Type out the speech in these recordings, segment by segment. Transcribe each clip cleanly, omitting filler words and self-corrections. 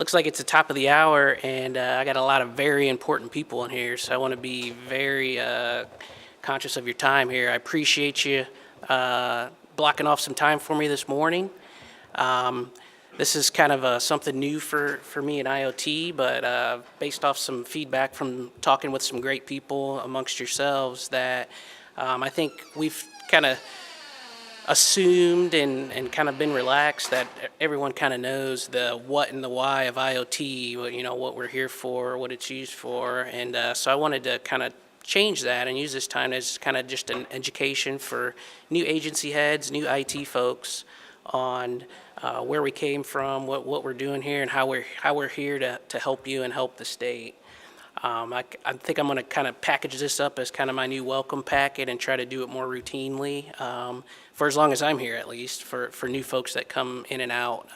Looks like it's the top of the hour, and I got a lot of very important people in here, so I want to be very conscious of your time here. I appreciate you blocking off some time for me this morning. This is kind of something new for me in IoT, but based off some feedback from talking with some great people amongst yourselves that I think we've kind of assumed and kind of been relaxed that everyone kind of knows the what and the why of IoT, what we're here for, what it's used for. And so I wanted to kind of change that and use this time as kind of just an education for new agency heads, new IT folks on where we came from, what we're doing here, and how we're here to help you and help the state. I think I'm going to kind of package this up as kind of my new welcome packet and try to do it more routinely for as long as I'm here, at least, for new folks that come in and out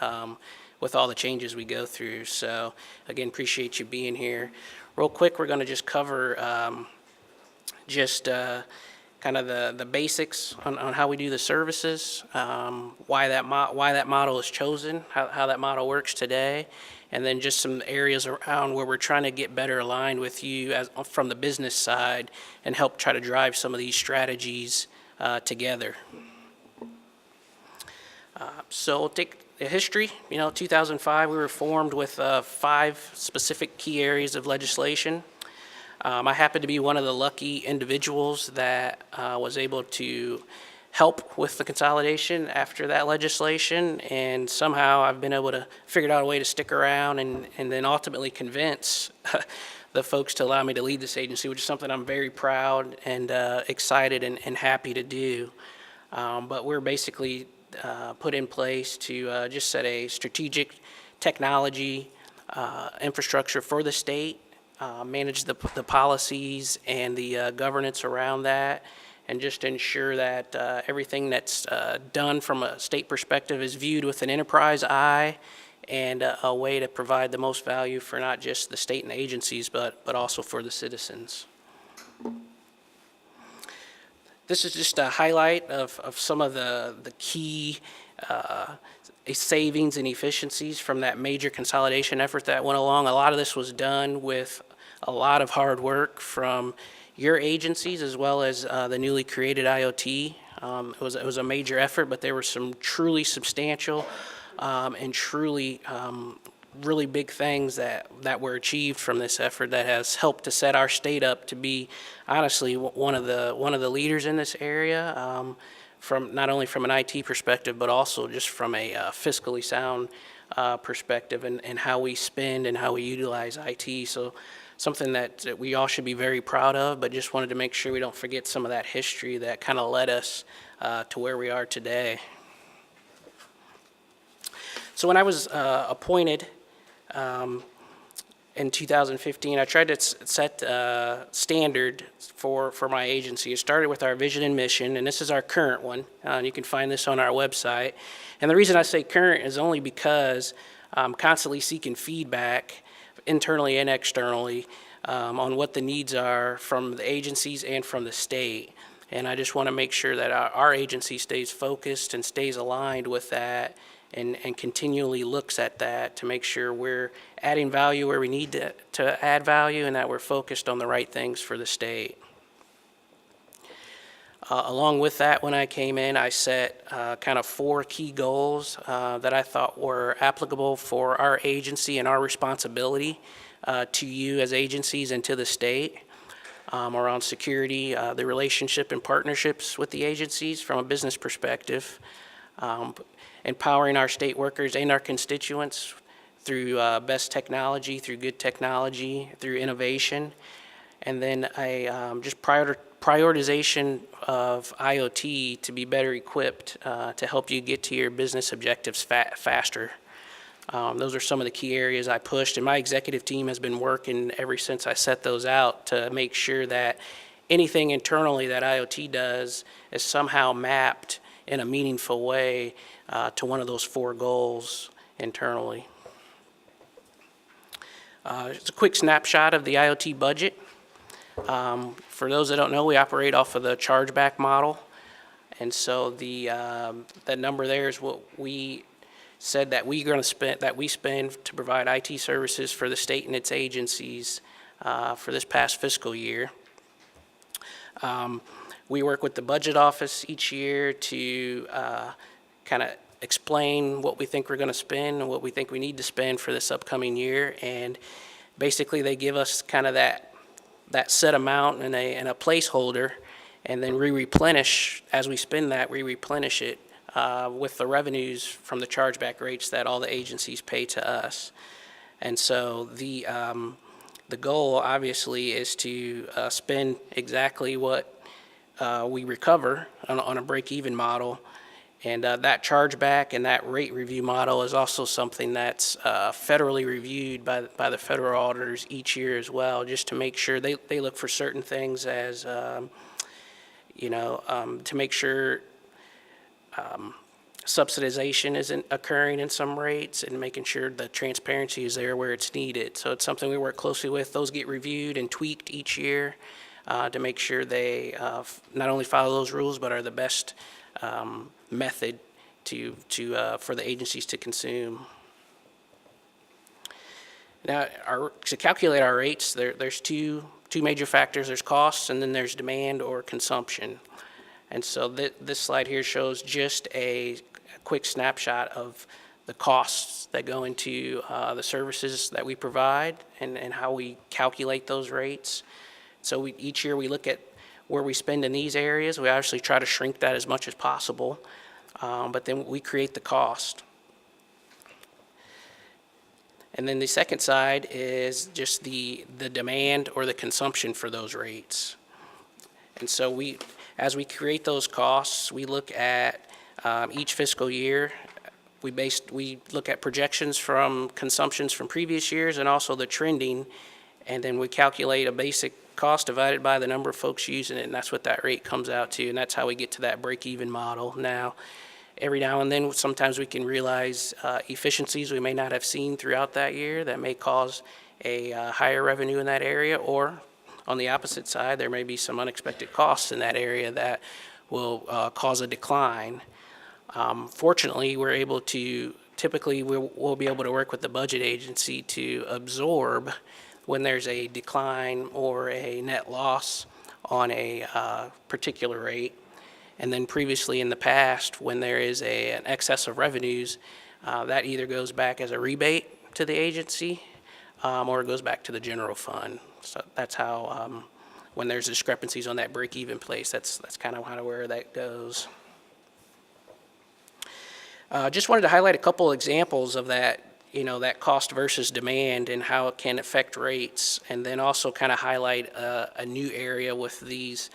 with all the changes we go through. So, again, appreciate you being here. Real quick, we're going to just cover kind of the basics on how we do the services, why that model is chosen, how that model works today, and then just some areas around where we're trying to get better aligned with you from the business side and help try to drive some of these strategies together. So we'll take the history. 2005, we were formed with 5 specific key areas of legislation. I happen to be one of the lucky individuals that was able to help with the consolidation after that legislation, and somehow I've been able to figure out a way to stick around and then ultimately convince the folks to allow me to lead this agency, which is something I'm very proud and excited and happy to do. But we're basically put in place to just set a strategic technology infrastructure for the state, manage the policies and the governance around that, and just ensure that everything that's done from a state perspective is viewed with an enterprise eye and a way to provide the most value for not just the state and the agencies, but also for the citizens. This is just a highlight of some of the key savings and efficiencies from that major consolidation effort that went along. A lot of this was done with a lot of hard work from your agencies as well as the newly created IoT. It was a major effort, but there were some truly substantial and truly really big things that were achieved from this effort that has helped to set our state up to be honestly one of the leaders in this area, from not only from an IT perspective but also just from a fiscally sound perspective and how we spend and how we utilize IT. So something that we all should be very proud of, but just wanted to make sure we don't forget some of that history that kind of led us to where we are today. So when I was appointed in 2015, I tried to set a standard for my agency. It started with our vision and mission, and this is our current one. You can find this on our website. And the reason I say current is only because I'm constantly seeking feedback internally and externally on what the needs are from the agencies and from the state. And I just want to make sure that our agency stays focused and stays aligned with that and continually looks at that to make sure we're adding value where we need to add value and that we're focused on the right things for the state. Along with that, when I came in, I set kind of 4 key goals that I thought were applicable for our agency and our responsibility to you as agencies and to the state around security, the relationship and partnerships with the agencies from a business perspective, empowering our state workers and our constituents through best technology, through good technology, through innovation, and then a just prioritization of IoT to be better equipped to help you get to your business objectives faster. Those are some of the key areas I pushed, and my executive team has been working ever since I set those out to make sure that anything internally that IoT does is somehow mapped in a meaningful way to one of those 4 goals internally. Just a quick snapshot of the IoT budget. For those that don't know, we operate off of the chargeback model, and so the number there is what we said that we spend to provide IT services for the state and its agencies for this past fiscal year. We work with the budget office each year to kind of explain what we think we're going to spend and what we think we need to spend for this upcoming year. And basically they give us kind of that set amount and a placeholder, and then we replenish, as we spend that, we replenish it with the revenues from the chargeback rates that all the agencies pay to us. And so the goal obviously is to spend exactly what we recover on a break-even model. And that chargeback and that rate review model is also something that's federally reviewed by the federal auditors each year as well, just to make sure they look for certain things as, to make sure subsidization isn't occurring in some rates and making sure the transparency is there where it's needed. So it's something we work closely with. Those get reviewed and tweaked each year to make sure they not only follow those rules but are the best method for the agencies to consume. Now, to calculate our rates, there's two major factors. There's costs, and then there's demand or consumption. And so this slide here shows just a quick snapshot of the costs that go into the services that we provide and how we calculate those rates. So each year we look at where we spend in these areas. We obviously try to shrink that as much as possible, but then we create the cost. And then the second side is just the demand or the consumption for those rates. And so as we create those costs, we look at each fiscal year. We look at projections from consumptions from previous years and also the trending, and then we calculate a basic cost divided by the number of folks using it, and that's what that rate comes out to, and that's how we get to that break-even model. Now, every now and then, sometimes we can realize efficiencies we may not have seen throughout that year that may cause a higher revenue in that area, or on the opposite side, there may be some unexpected costs in that area that will cause a decline. Fortunately, we're able to, typically we'll be able to work with the budget agency to absorb when there's a decline or a net loss on a particular rate. And then previously in the past, when there is an excess of revenues, that either goes back as a rebate to the agency or it goes back to the general fund. So that's how, when there's discrepancies on that break-even place, that's kind of where that goes. Just wanted to highlight a couple examples of that, that cost versus demand and how it can affect rates, and then also kind of highlight a new area with these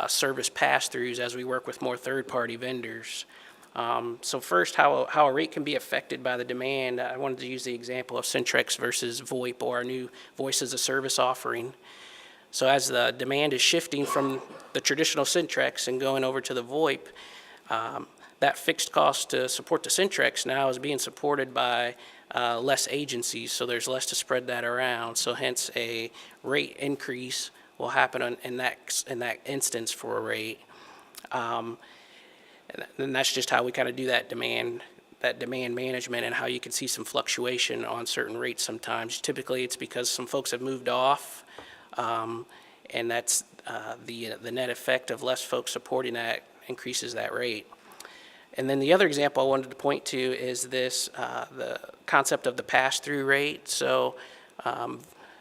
service pass-throughs as we work with more third-party vendors. So first, how a rate can be affected by the demand. I wanted to use the example of Centrex versus VoIP, or our new Voice as a Service offering. So as the demand is shifting from the traditional Centrex and going over to the VoIP, that fixed cost to support the Centrex now is being supported by less agencies, so there's less to spread that around. So hence a rate increase will happen in that instance for a rate. And that's just how we kind of do that demand management, and how you can see some fluctuation on certain rates sometimes. Typically it's because some folks have moved off, and that's the net effect of less folks supporting that increases that rate. And then the other example I wanted to point to is this, the concept of the pass-through rate. So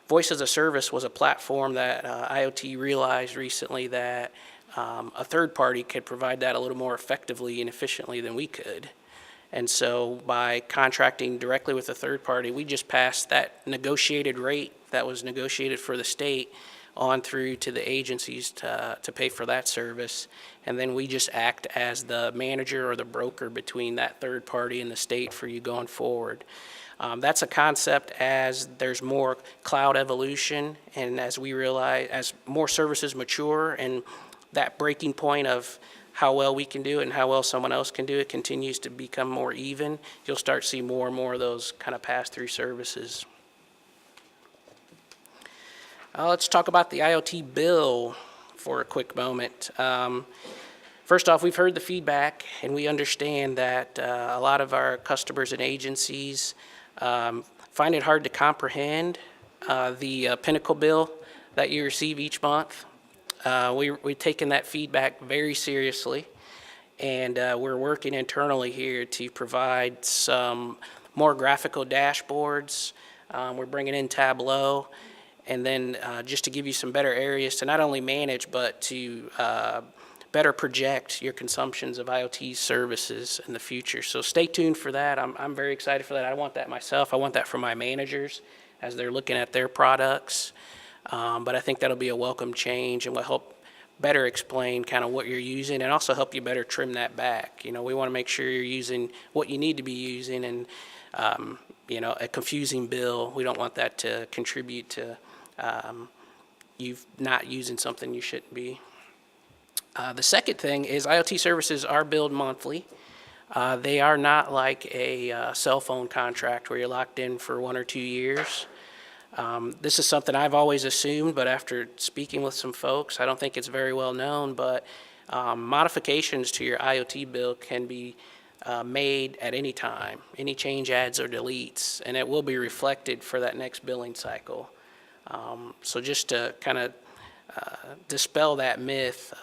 Voice as a Service was a platform that IoT realized recently that a third party could provide that a little more effectively and efficiently than we could. And so by contracting directly with a third party, we just passed that negotiated rate that was negotiated for the state on through to the agencies to pay for that service. And then we just act as the manager or the broker between that third party and the state for you going forward. That's a concept as there's more cloud evolution, and as we realize, as more services mature and that breaking point of how well we can do it and how well someone else can do it continues to become more even, you'll start to see more and more of those kind of pass-through services. Let's talk about the IoT bill for a quick moment. First off, we've heard the feedback, and we understand that a lot of our customers and agencies find it hard to comprehend the Pinnacle bill that you receive each month. We've taken that feedback very seriously, and we're working internally here to provide some more graphical dashboards. We're bringing in Tableau, and then just to give you some better areas to not only manage, but to better project your consumptions of IoT services in the future. So stay tuned for that. I'm very excited for that. I want that myself. I want that for my managers as they're looking at their products. But I think that'll be a welcome change and will help better explain kind of what you're using and also help you better trim that back. You know, we want to make sure you're using what you need to be using, and you know, a confusing bill, we don't want that to contribute to you not using something you shouldn't be. The second thing is IoT services are billed monthly. They are not like a cell phone contract where you're locked in for 1 or 2 years. This is something I've always assumed, but after speaking with some folks, I don't think it's very well known, but modifications to your IoT bill can be made at any time, any change, adds, or deletes, and it will be reflected for that next billing cycle. So just to kind of dispel that myth,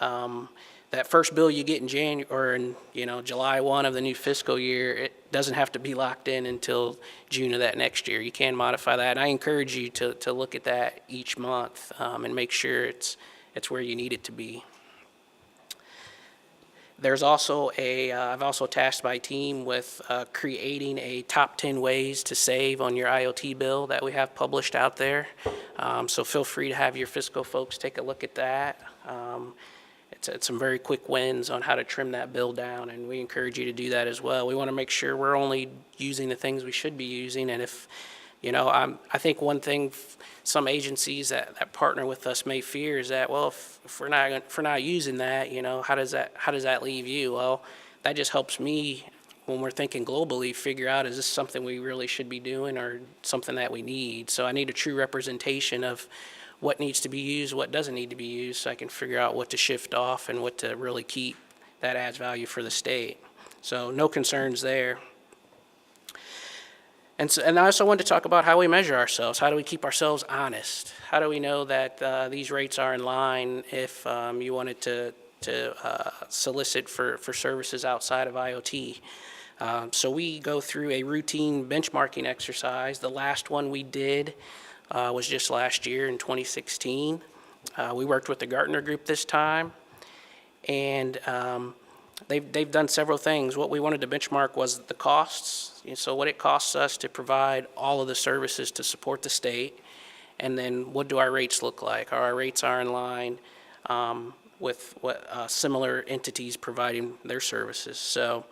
that first bill you get in January or in July 1 of the new fiscal year, it doesn't have to be locked in until June of that next year. You can modify that, and I encourage you to look at that each month and make sure it's where you need it to be. There's also I've also tasked my team with creating a top 10 ways to save on your IoT bill that we have published out there. So feel free to have your fiscal folks take a look at that. It's some very quick wins on how to trim that bill down, and we encourage you to do that as well. We want to make sure we're only using the things we should be using, and if, I think one thing some agencies that partner with us may fear is that, well, if we're not using that, how does that leave you? Well, that just helps me when we're thinking globally figure out, is this something we really should be doing or something that we need? So I need a true representation of what needs to be used, what doesn't need to be used, so I can figure out what to shift off and what to really keep that adds value for the state. So no concerns there. And I also wanted to talk about how we measure ourselves. How do we keep ourselves honest? How do we know that these rates are in line if you wanted to solicit for services outside of IoT? So we go through a routine benchmarking exercise. The last one we did was just last year in 2016. We worked with the Gartner Group this time, and they've done several things. What we wanted to benchmark was the costs, so what it costs us to provide all of the services to support the state, and then what do our rates look like? Our rates are in line with what similar entities providing their services. So,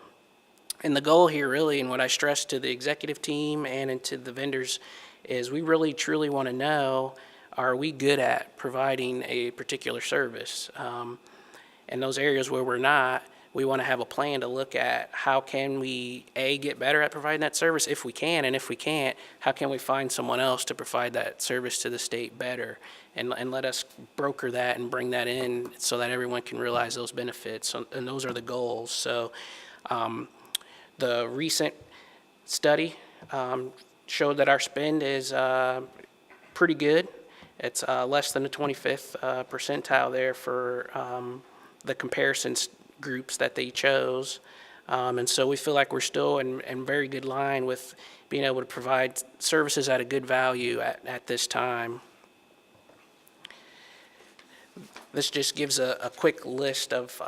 and the goal here really, and what I stress to the executive team and to the vendors, is we really truly want to know, are we good at providing a particular service? In those areas where we're not, we want to have a plan to look at how can we, A, get better at providing that service if we can, and if we can't, how can we find someone else to provide that service to the state better, and let us broker that and bring that in so that everyone can realize those benefits, and those are the goals. So the recent study showed that our spend is pretty good. It's less than the 25th percentile there for the comparisons groups that they chose. And so we feel like we're still in very good line with being able to provide services at a good value at this time. This just gives a quick list of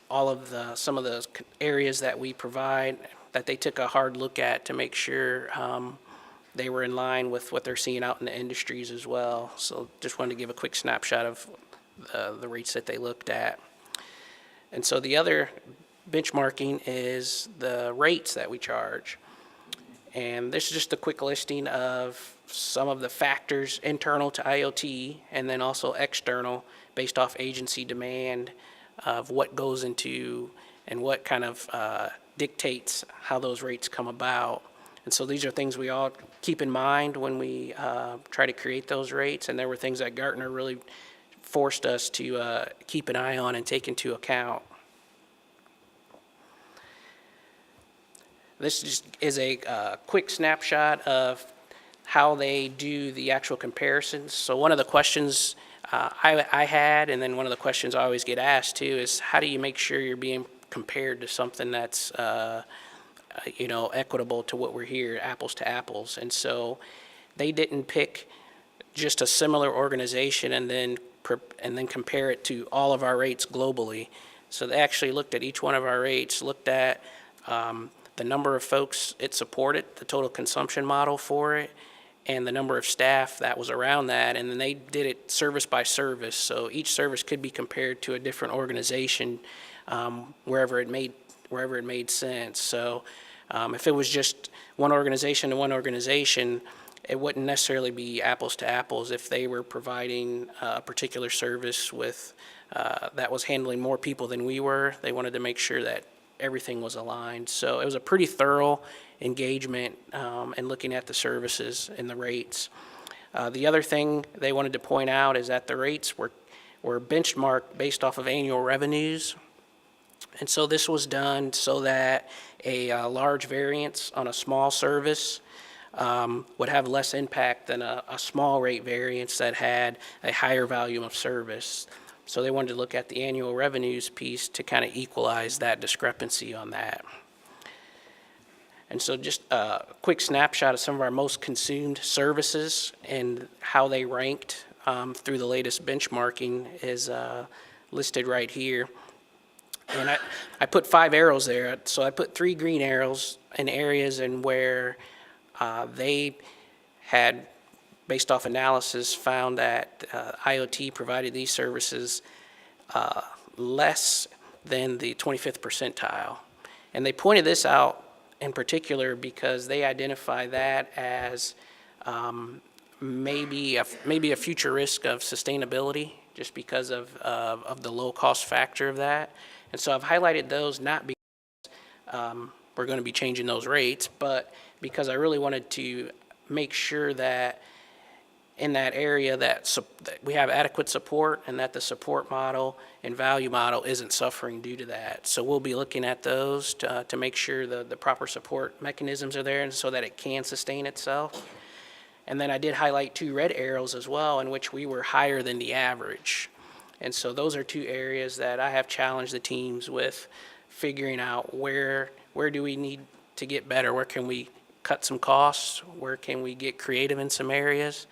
all of some of the areas that we provide that they took a hard look at to make sure they were in line with what they're seeing out in the industries as well. So just wanted to give a quick snapshot of the rates that they looked at. And so the other benchmarking is the rates that we charge. And this is just a quick listing of some of the factors internal to IoT and then also external based off agency demand of what goes into and what kind of dictates how those rates come about. And so these are things we all keep in mind when we try to create those rates, and there were things that Gartner really forced us to keep an eye on and take into account. This just is a quick snapshot of how they do the actual comparisons. So one of the questions I had, and then one of the questions I always get asked too, is how do you make sure you're being compared to something that's equitable to what we're here, apples to apples. And so they didn't pick just a similar organization and then compare it to all of our rates globally. So they actually looked at each one of our rates, looked at the number of folks it supported, the total consumption model for it, and the number of staff that was around that, and then they did it service by service. So each service could be compared to a different organization wherever it made sense. So if it was just one organization to one organization, it wouldn't necessarily be apples to apples. If they were providing a particular service with that was handling more people than we were, they wanted to make sure that everything was aligned. So it was a pretty thorough engagement in looking at the services and the rates. The other thing they wanted to point out is that the rates were benchmarked based off of annual revenues. And so this was done so that a large variance on a small service would have less impact than a small rate variance that had a higher volume of service. So they wanted to look at the annual revenues piece to kind of equalize that discrepancy on that. And so just a quick snapshot of some of our most consumed services and how they ranked through the latest benchmarking is listed right here. And I put 5 arrows there. So I put 3 green arrows in areas in where they had, based off analysis, found that IoT provided these services less than the 25th percentile. And they pointed this out in particular because they identify that as maybe a future risk of sustainability just because of the low cost factor of that. And so I've highlighted those not because we're going to be changing those rates, but because I really wanted to make sure that in that area that we have adequate support and that the support model and value model isn't suffering due to that. So we'll be looking at those to make sure the proper support mechanisms are there and so that it can sustain itself. And then I did highlight 2 red arrows as well in which we were higher than the average. And so those are 2 areas that I have challenged the teams with figuring out where do we need to get better, where can we cut some costs, where can we get creative in some areas,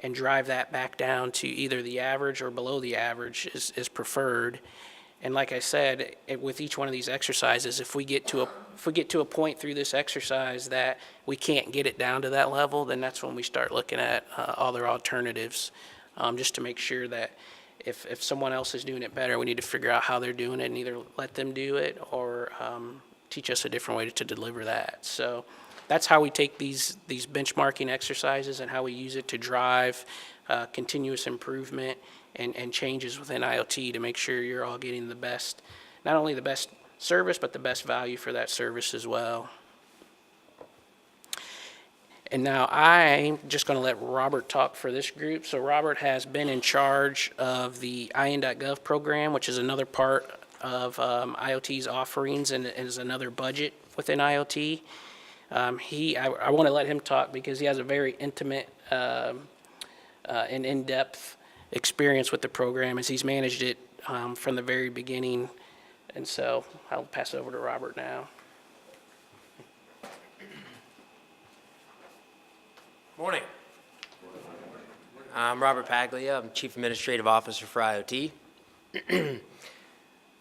and drive that back down to either the average or below the average is preferred. And like I said, with each one of these exercises, if we get to a point through this exercise that we can't get it down to that level, then that's when we start looking at other alternatives, just to make sure that if someone else is doing it better, we need to figure out how they're doing it and either let them do it or teach us a different way to deliver that. So that's how we take these benchmarking exercises and how we use it to drive continuous improvement and changes within IoT to make sure you're all getting the best, not only the best service, but the best value for that service as well. And now I'm just going to let Robert talk for this group. So Robert has been in charge of the IN.gov program, which is another part of IoT's offerings and is another budget within IoT. I want to let him talk because he has a very intimate and in-depth experience with the program as he's managed it from the very beginning. And so I'll pass it over to Robert now. Morning. I'm Robert Paglia. I'm Chief Administrative Officer for IoT.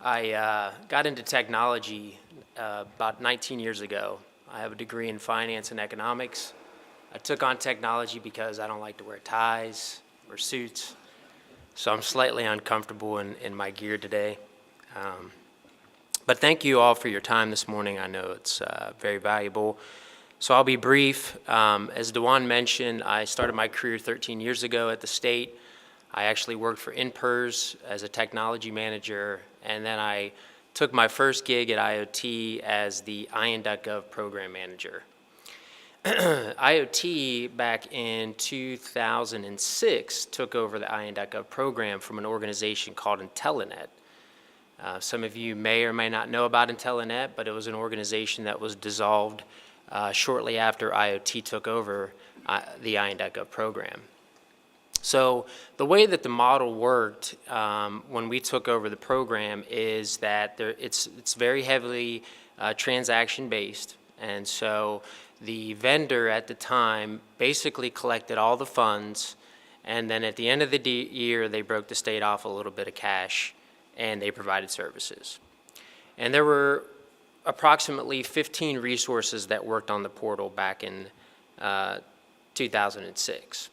I got into technology about 19 years ago. I have a degree in finance and economics. I took on technology because I don't like to wear ties or suits, so I'm slightly uncomfortable in my gear today. But thank you all for your time this morning. I know it's very valuable. So I'll be brief. As Dewand mentioned, I started my career 13 years ago at the state. I actually worked for INPERS as a technology manager, and then I took my first gig at IoT as the IN.gov program manager. IoT back in 2006 took over the IN.gov program from an organization called Intelenet. Some of you may or may not know about Intellinet, but it was an organization that was dissolved shortly after IoT took over the IN.gov program. So the way that the model worked when we took over the program is that it's very heavily transaction-based, and so the vendor at the time basically collected all the funds, and then at the end of the year they broke the state off a little bit of cash and they provided services. And there were approximately 15 resources that worked on the portal back in 2006.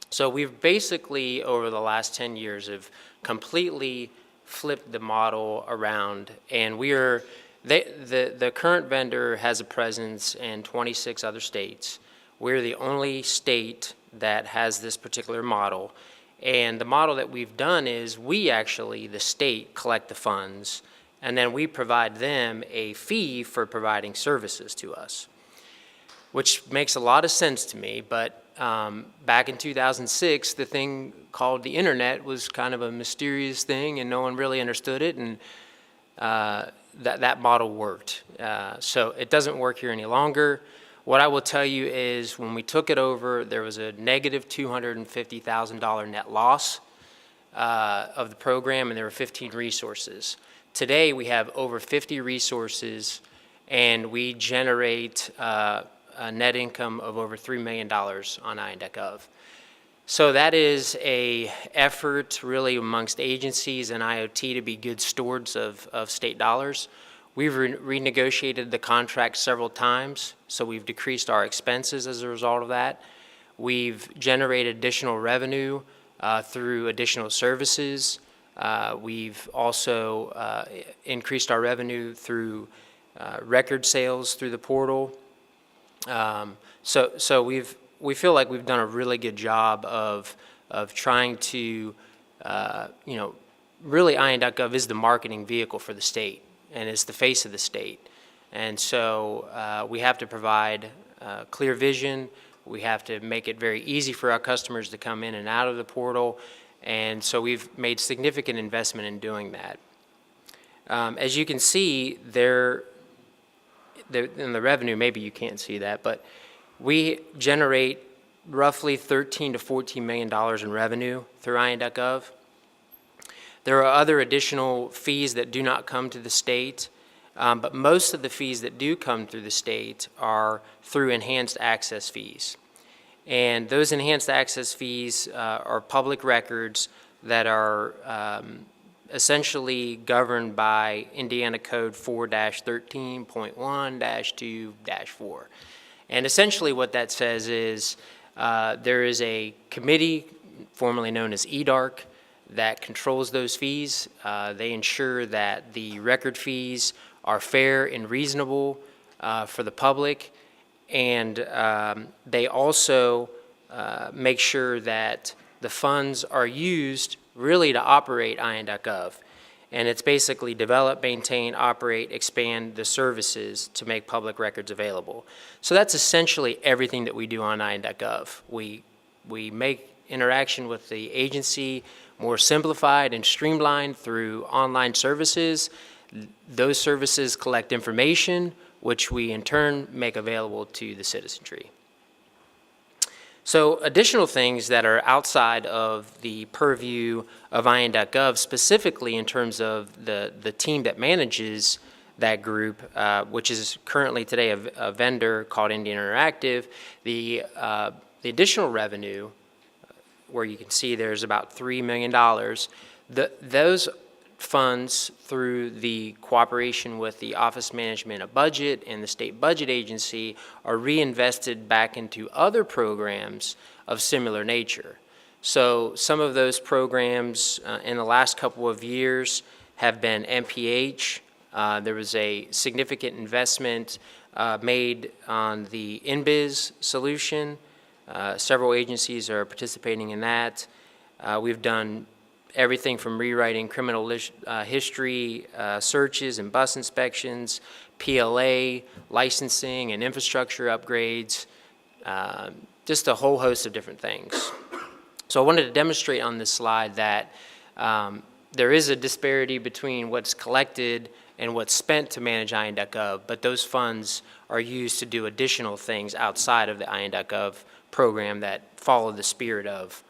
So we've basically, over the last 10 years, have completely flipped the model around, and the current vendor has a presence in 26 other states. We're the only state that has this particular model, and the model that we've done is we actually, the state, collect the funds, and then we provide them a fee for providing services to us, which makes a lot of sense to me. But back in 2006, the thing called the internet was kind of a mysterious thing, and no one really understood it, and that model worked. So it doesn't work here any longer. What I will tell you is when we took it over, there was a negative $250,000 net loss of the program, and there were 15 resources. Today, we have over 50 resources, and we generate a net income of over $3 million on IN.gov. So that is a effort really amongst agencies and IoT to be good stewards of state dollars. We've renegotiated the contract several times, so we've decreased our expenses as a result of that. We've generated additional revenue through additional services. We've also increased our revenue through record sales through the portal. So we feel like we've done a really good job of trying to, really IN.gov is the marketing vehicle for the state, and it's the face of the state. And so we have to provide clear vision. We have to make it very easy for our customers to come in and out of the portal. And so we've made significant investment in doing that. As you can see, in the revenue, maybe you can't see that, but we generate roughly $13 to $14 million in revenue through IN.gov. There are other additional fees that do not come to the state, but most of the fees that do come through the state are through enhanced access fees. And those enhanced access fees are public records that are essentially governed by Indiana Code 4-13.1-2-4. And essentially what that says is there is a committee, formerly known as EDARC, that controls those fees. They ensure that the record fees are fair and reasonable for the public, and they also make sure that the funds are used really to operate IN.gov. And it's basically develop, maintain, operate, expand the services to make public records available. So that's essentially everything that we do on IN.gov. We make interaction with the agency more simplified and streamlined through online services. Those services collect information, which we in turn make available to the citizenry. So additional things that are outside of the purview of IN.gov, specifically in terms of the team that manages that group, which is currently today a vendor called Indian Interactive, the additional revenue, where you can see there's about $3 million, those funds, through the cooperation with the Office Management of Budget and the State Budget Agency, are reinvested back into other programs of similar nature. So some of those programs in the last couple of years have been MPH. There was a significant investment made on the InBiz solution. Several agencies are participating in that. We've done everything from rewriting criminal history searches and bus inspections, PLA, licensing and infrastructure upgrades, just a whole host of different things. So I wanted to demonstrate on this slide that there is a disparity between what's collected and what's spent to manage IN.gov, but those funds are used to do additional things outside of the IN.gov program that follow the spirit of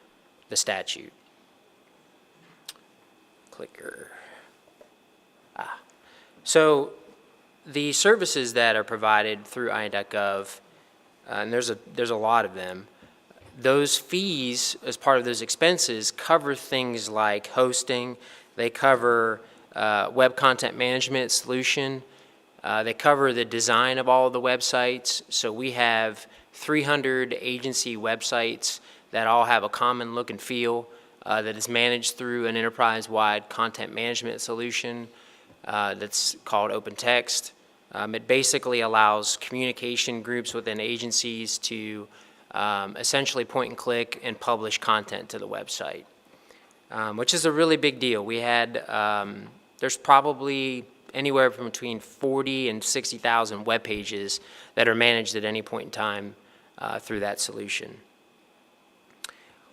the statute. Clicker. So the services that are provided through IN.gov, and there's a lot of them, those fees as part of those expenses cover things like hosting, they cover web content management solution, they cover the design of all of the websites. So we have 300 agency websites that all have a common look and feel that is managed through an enterprise-wide content management solution that's called OpenText. It basically allows communication groups within agencies to essentially point and click and publish content to the website, which is a really big deal. We had, there's probably anywhere from between 40 and 60,000 web pages that are managed at any point in time through that solution.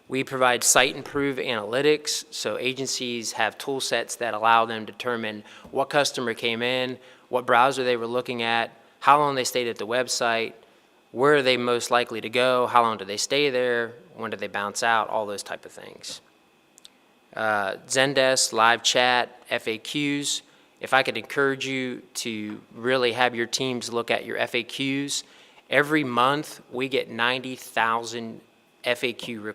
We provide site improve analytics, so agencies have tool sets that allow them to determine what customer came in, what browser they were looking at, how long they stayed at the website, where are they most likely to go, how long do they stay there, when do they bounce out, all those type of things. Zendesk, live chat, FAQs. If I could encourage you to really have your teams look at your FAQs, every month we get 90,000 FAQ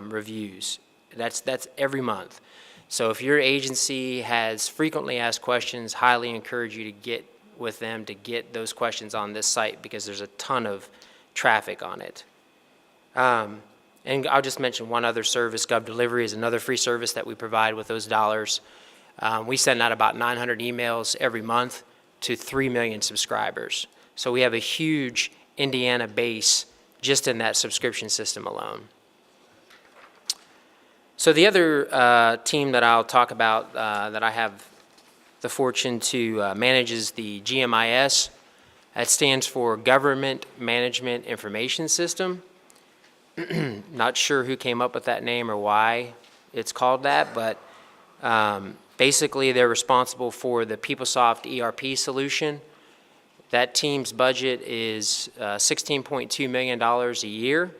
reviews. That's every month. So if your agency has frequently asked questions, highly encourage you to get with them to get those questions on this site because there's a ton of traffic on it. And I'll just mention one other service. GovDelivery is another free service that we provide with those dollars. We send out about 900 emails every month to 3 million subscribers. So we have a huge Indiana base just in that subscription system alone. So the other team that I'll talk about that I have the fortune to manage is the GMIS. That stands for Government Management Information System. Not sure who came up with that name or why it's called that, but basically they're responsible for the PeopleSoft ERP solution. That team's budget is $16.2 million a year.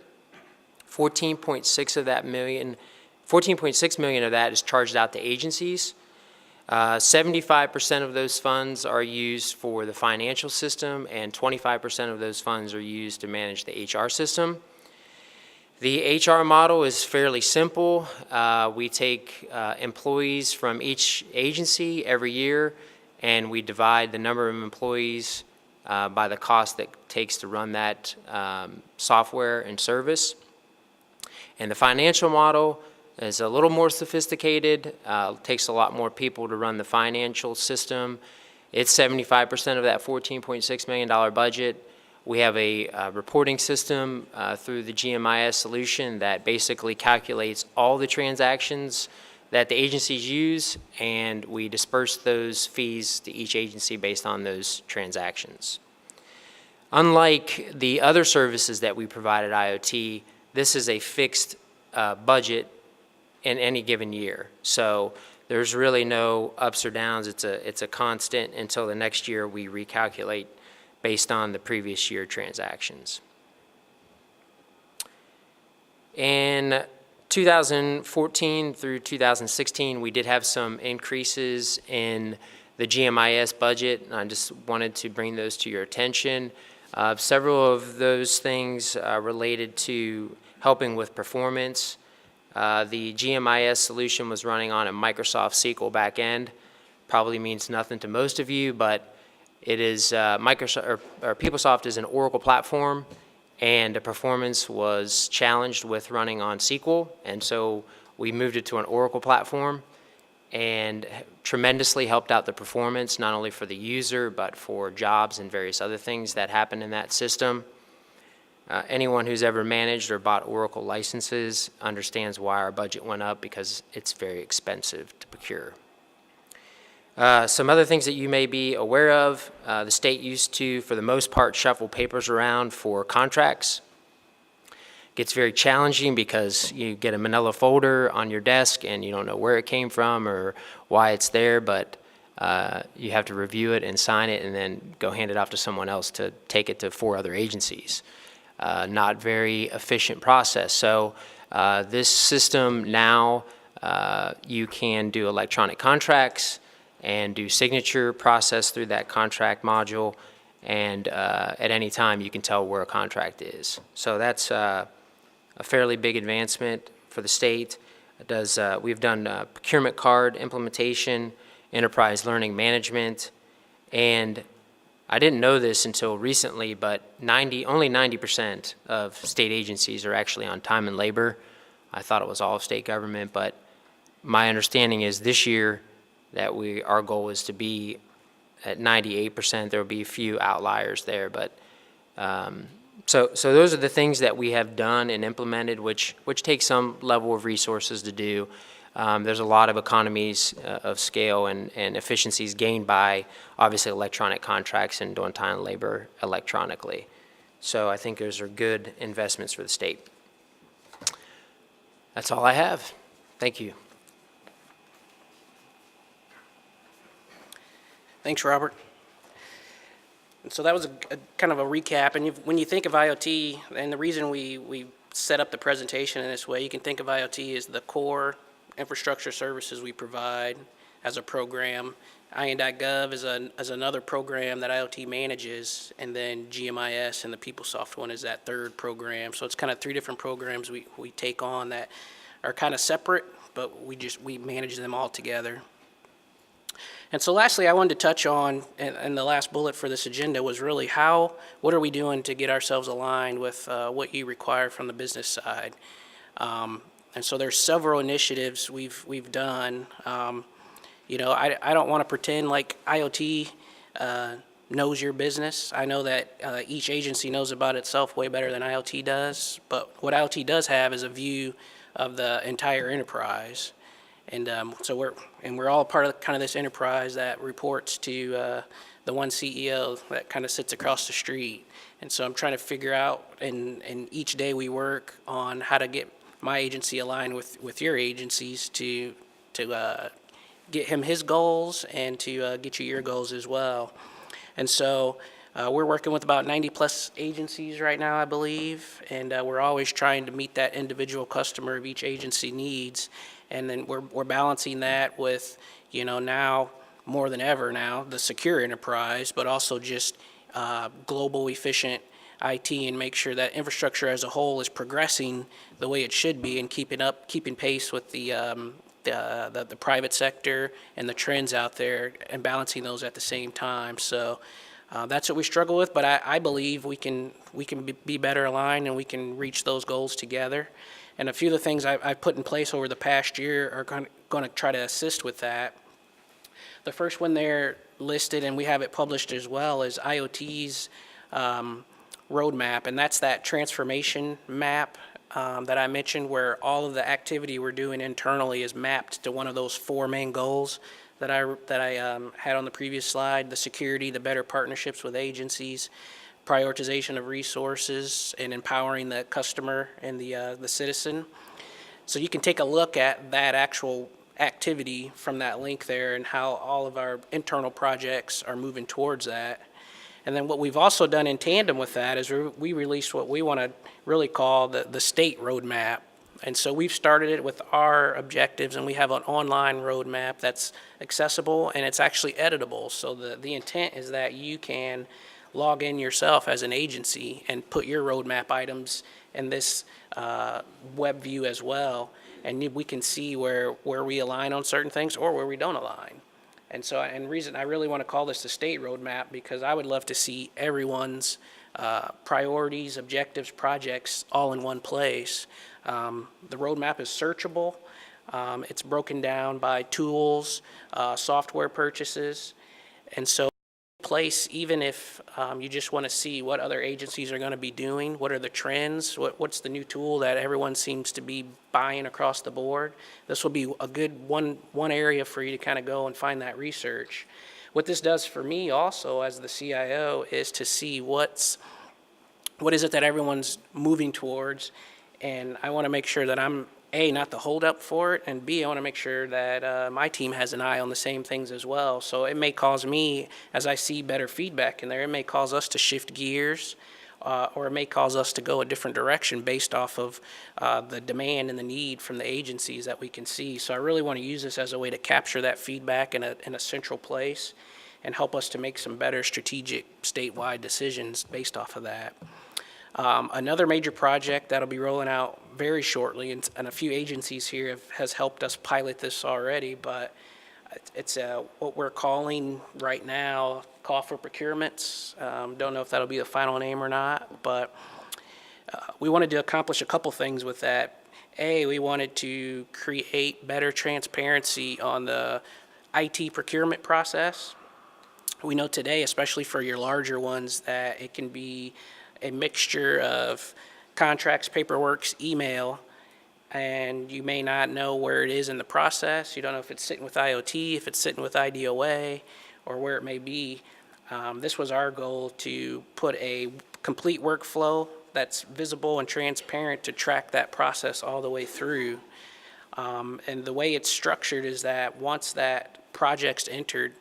14.6 million of that is charged out to agencies. 75% of those funds are used for the financial system, and 25% of those funds are used to manage the HR system. The HR model is fairly simple. We take employees from each agency every year, and we divide the number of employees by the cost that it takes to run that software and service. And the financial model is a little more sophisticated. Takes a lot more people to run the financial system. It's 75% of that $14.6 million budget. We have a reporting system through the GMIS solution that basically calculates all the transactions that the agencies use, and we disperse those fees to each agency based on those transactions. Unlike the other services that we provide at IoT, this is a fixed budget in any given year. So there's really no ups or downs. It's a constant until the next year we recalculate based on the previous year transactions. In 2014 through 2016, we did have some increases in the GMIS budget. I just wanted to bring those to your attention. Several of those things related to helping with performance. The GMIS solution was running on a Microsoft SQL backend. Probably means nothing to most of you, but it is Microsoft or PeopleSoft is an Oracle platform, and the performance was challenged with running on SQL, and so we moved it to an Oracle platform, and tremendously helped out the performance, not only for the user, but for jobs and various other things that happen in that system. Anyone who's ever managed or bought Oracle licenses understands why our budget went up, because it's very expensive to procure. Some other things that you may be aware of, the state used to, for the most part, shuffle papers around for contracts. gets very challenging because you get a manila folder on your desk and you don't know where it came from or why it's there, but you have to review it and sign it and then go hand it off to someone else to take it to 4 other agencies. Not very efficient process. So this system now, you can do electronic contracts and do signature process through that contract module, and at any time you can tell where a contract is. So that's a fairly big advancement for the state. It does, we've done procurement card implementation, enterprise learning management, and I didn't know this until recently, but only 90% of state agencies are actually on time and labor. I thought it was all of state government, but my understanding is this year that our goal is to be at 98%. There will be a few outliers there, but so those are the things that we have done and implemented, which takes some level of resources to do. There's a lot of economies of scale and efficiencies gained by obviously electronic contracts and doing time and labor electronically. So I think those are good investments for the state. That's all I have. Thank you. Thanks, Robert. And so that was a kind of a recap. And when you think of IoT, and the reason we set up the presentation in this way, you can think of IoT as the core infrastructure services we provide as a program. IN.gov is another program that IoT manages, and then GMIS and the PeopleSoft one is that third program. So it's kind of 3 different programs we take on that are kind of separate, but we manage them all together. And so lastly, I wanted to touch on, and the last bullet for this agenda was really what are we doing to get ourselves aligned with what you require from the business side. And so there's several initiatives we've done. You know, I don't want to pretend like IoT knows your business. I know that each agency knows about itself way better than IoT does, but what IoT does have is a view of the entire enterprise. And so we're all part of kind of this enterprise that reports to the one CEO that kind of sits across the street. And so I'm trying to figure out, and each day we work on how to get my agency aligned with your agencies to get him his goals and to get you your goals as well. And so we're working with about 90 plus agencies right now, I believe, and we're always trying to meet that individual customer of each agency needs. And then we're balancing that with, you know, now more than ever now, the secure enterprise, but also just global efficient IT, and make sure that infrastructure as a whole is progressing the way it should be and keeping pace with the private sector and the trends out there, and balancing those at the same time. So that's what we struggle with, but I believe we can be better aligned and we can reach those goals together. And a few of the things I've put in place over the past year are going to try to assist with that. The first one there listed, and we have it published as well, is IoT's roadmap, and that's that transformation map that I mentioned, where all of the activity we're doing internally is mapped to one of those 4 main goals that I had on the previous slide: the security, the better partnerships with agencies, prioritization of resources, and empowering the customer and the citizen. So you can take a look at that actual activity from that link there and how all of our internal projects are moving towards that. And then what we've also done in tandem with that is we released what we want to really call the state roadmap. And so we've started it with our objectives, and we have an online roadmap that's accessible and it's actually editable. So the intent is that you can log in yourself as an agency and put your roadmap items in this web view as well, and we can see where we align on certain things or where we don't align. And so, and reason I really want to call this the state roadmap, because I would love to see everyone's priorities, objectives, projects all in one place. The roadmap is searchable. It's broken down by tools, software purchases, and so place, even if you just want to see what other agencies are going to be doing, what are the trends, what's the new tool that everyone seems to be buying across the board. This will be a good one area for you to kind of go and find that research. What this does for me also as the CIO is to see what is it that everyone's moving towards, And I want to make sure that I'm, A, not the holdup for it, and B, I want to make sure that my team has an eye on the same things as well. So it may cause me, as I see better feedback in there, it may cause us to shift gears, or it may cause us to go a different direction based off of the demand and the need from the agencies that we can see. So I really want to use this as a way to capture that feedback in a central place and help us to make some better strategic statewide decisions based off of that. Another major project that'll be rolling out very shortly, and a few agencies here has helped us pilot this already, but it's what we're calling right now call for procurements. Don't know if that'll be the final name or not, but we wanted to accomplish a couple things with that. A, we wanted to create better transparency on the IT procurement process. We know today, especially for your larger ones, that it can be a mixture of contracts, paperwork, email, and you may not know where it is in the process. You don't know if it's sitting with IoT, if it's sitting with IDOA, or where it may be. This was our goal, to put a complete workflow that's visible and transparent to track that process all the way through. And the way it's structured is that once that project's entered,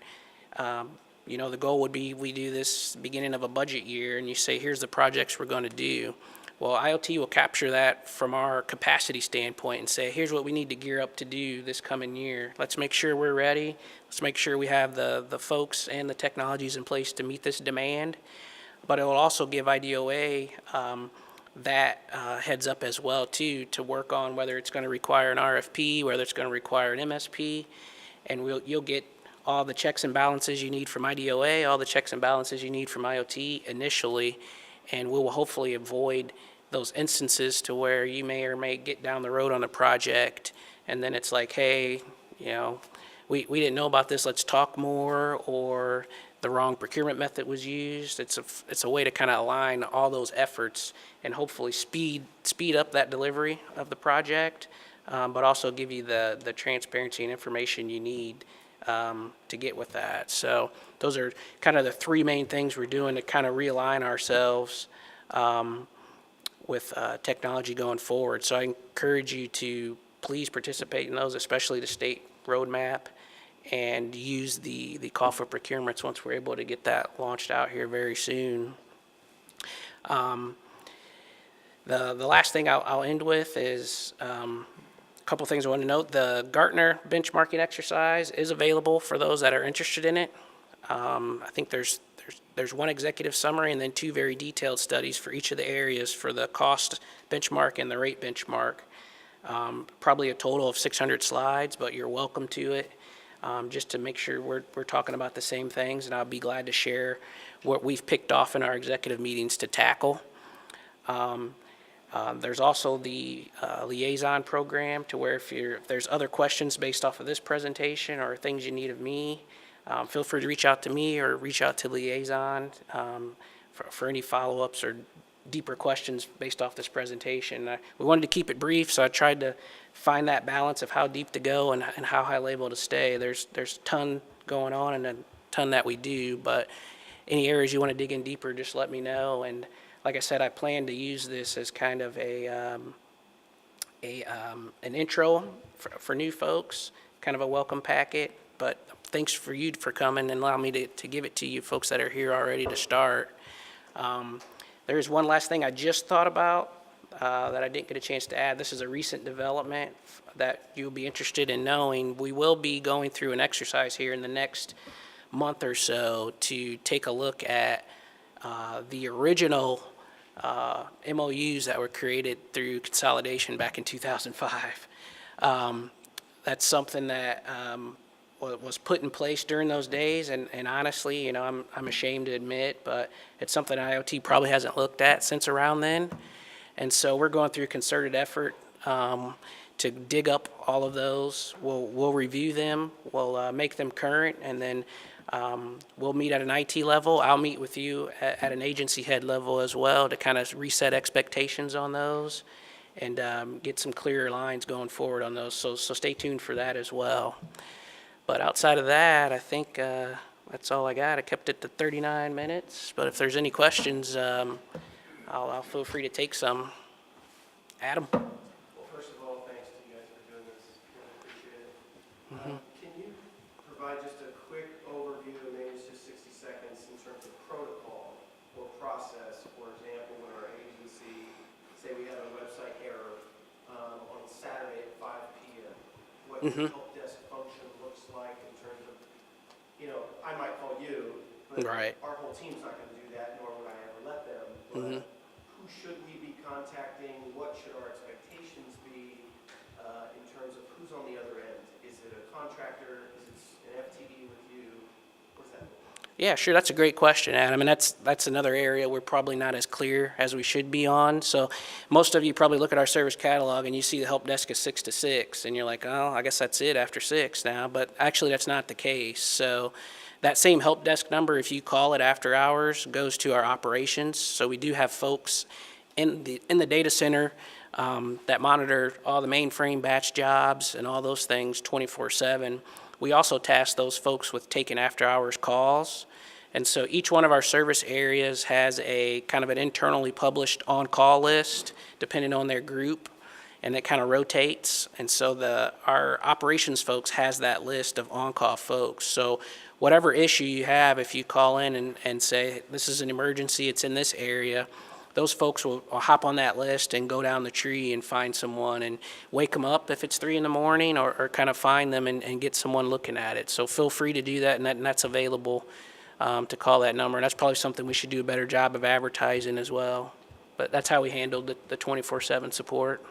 the goal would be we do this beginning of a budget year, and you say, here's the projects we're going to do. Well, IoT will capture that from our capacity standpoint and say, here's what we need to gear up to do this coming year. Let's make sure we're ready. Let's make sure we have the folks and the technologies in place to meet this demand. But it will also give IDOA that heads up as well, too, to work on whether it's going to require an RFP, whether it's going to require an MSP, and you'll get all the checks and balances you need from IDOA, all the checks and balances you need from IoT initially, and we will hopefully avoid those instances to where you may or may get down the road on a project, and then it's like, hey, we didn't know about this, let's talk more, or the wrong procurement method was used. It's a way to kind of align all those efforts and hopefully speed up that delivery of the project, but also give you the transparency and information you need to get with that. So those are kind of the three main things we're doing to kind of realign ourselves with technology going forward. So I encourage you to please participate in those, especially the state roadmap, and use the call for procurements once we're able to get that launched out here very soon. The last thing I'll end with is a couple things I want to note. The Gartner benchmarking exercise is available for those that are interested in it. I think there's one executive summary and then two very detailed studies for each of the areas for the cost benchmark and the rate benchmark. Probably a total of 600 slides, but you're welcome to it, just to make sure we're talking about the same things, and I'll be glad to share what we've picked off in our executive meetings to tackle. There's also the liaison program, to where if there's other questions based off of this presentation or things you need of me, feel free to reach out to me or reach out to liaison for any follow-ups or deeper questions based off this presentation. We wanted to keep it brief, so I tried to find that balance of how deep to go and how high level to stay. There's a ton going on and a ton that we do, but any areas you want to dig in deeper, just let me know. And like I said, I plan to use this as kind of an intro for new folks, kind of a welcome packet. But thanks for you for coming and allowing me to give it to you folks that are here already to start. There's one last thing I just thought about that I didn't get a chance to add. This is a recent development that you'll be interested in knowing. We will be going through an exercise here in the next month or so to take a look at the original MOUs that were created through Consolidation back in 2005. That's something that was put in place during those days, and honestly, I'm ashamed to admit, but it's something IoT probably hasn't looked at since around then. And so we're going through a concerted effort to dig up all of those. We'll review them, we'll make them current, and then we'll meet at an IT level. I'll meet with you at an agency head level as well to kind of reset expectations on those and get some clearer lines going forward on those. So stay tuned for that as well. But outside of that, I think that's all I got. I kept it to 39 minutes, but if there's any questions, I'll feel free to take some. Adam? Well, first of all, thanks to you guys for doing this. Really appreciate it. Can you provide just a quick overview, maybe it's just 60 seconds, in terms of protocol or process? For example, when our agency, say we have a website error on Saturday at 5 p.m., what the help desk function looks like in terms of, I might call you, but Right. our whole team's not going to do that, nor would I ever let them. But who should we be contacting? What should our expectations be in terms of who's on the other end? Is it a contractor? Is it an FTE with you? What's that? Yeah, sure. That's a great question, Adam, and that's another area we're probably not as clear as we should be on. So most of you probably look at our service catalog and you see the help desk is 6 to 6, and you're like, oh, I guess that's it after 6 now. But actually, that's not the case. So that same help desk number, if you call it after hours, goes to our operations. So we do have folks in the data center that monitor all the mainframe batch jobs and all those things 24/7. We also task those folks with taking after-hours calls. And so each one of our service areas has a kind of an internally published on-call list, depending on their group, and it kind of rotates. And so our operations folks has that list of on-call folks. So whatever issue you have, if you call in and say, this is an emergency, it's in this area, those folks will hop on that list and go down the tree and find someone and wake them up if it's 3 in the morning, or kind of find them and get someone looking at it. So feel free to do that, and that's available to call that number. And that's probably something we should do a better job of advertising as well. But that's how we handled the 24/7 support.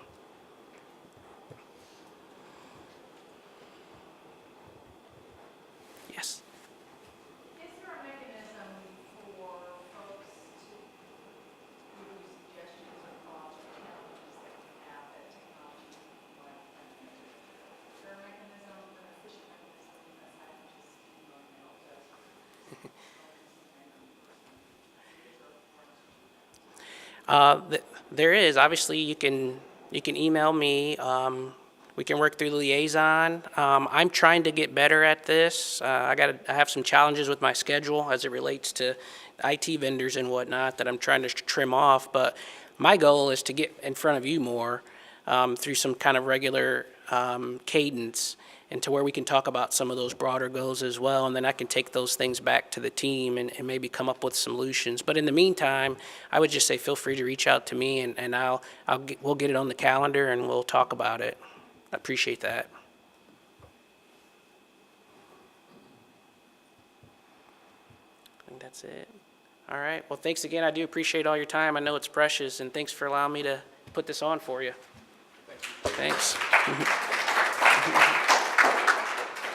Yes. Is there a mechanism for folks to give you suggestions or thoughts or challenges that you have that technology is like? Is there a mechanism, an efficient mechanism that's not just email just? There is. Obviously, you can email me. We can work through the liaison. I'm trying to get better at this. I have some challenges with my schedule as it relates to IT vendors and whatnot that I'm trying to trim off. But my goal is to get in front of you more through some kind of regular cadence, and to where we can talk about some of those broader goals as well, and then I can take those things back to the team and maybe come up with solutions. But in the meantime, I would just say feel free to reach out to me, and we'll get it on the calendar and we'll talk about it. I appreciate that. I think that's it. All right. Well, thanks again. I do appreciate all your time. I know it's precious, and thanks for allowing me to put this on for you. Thanks.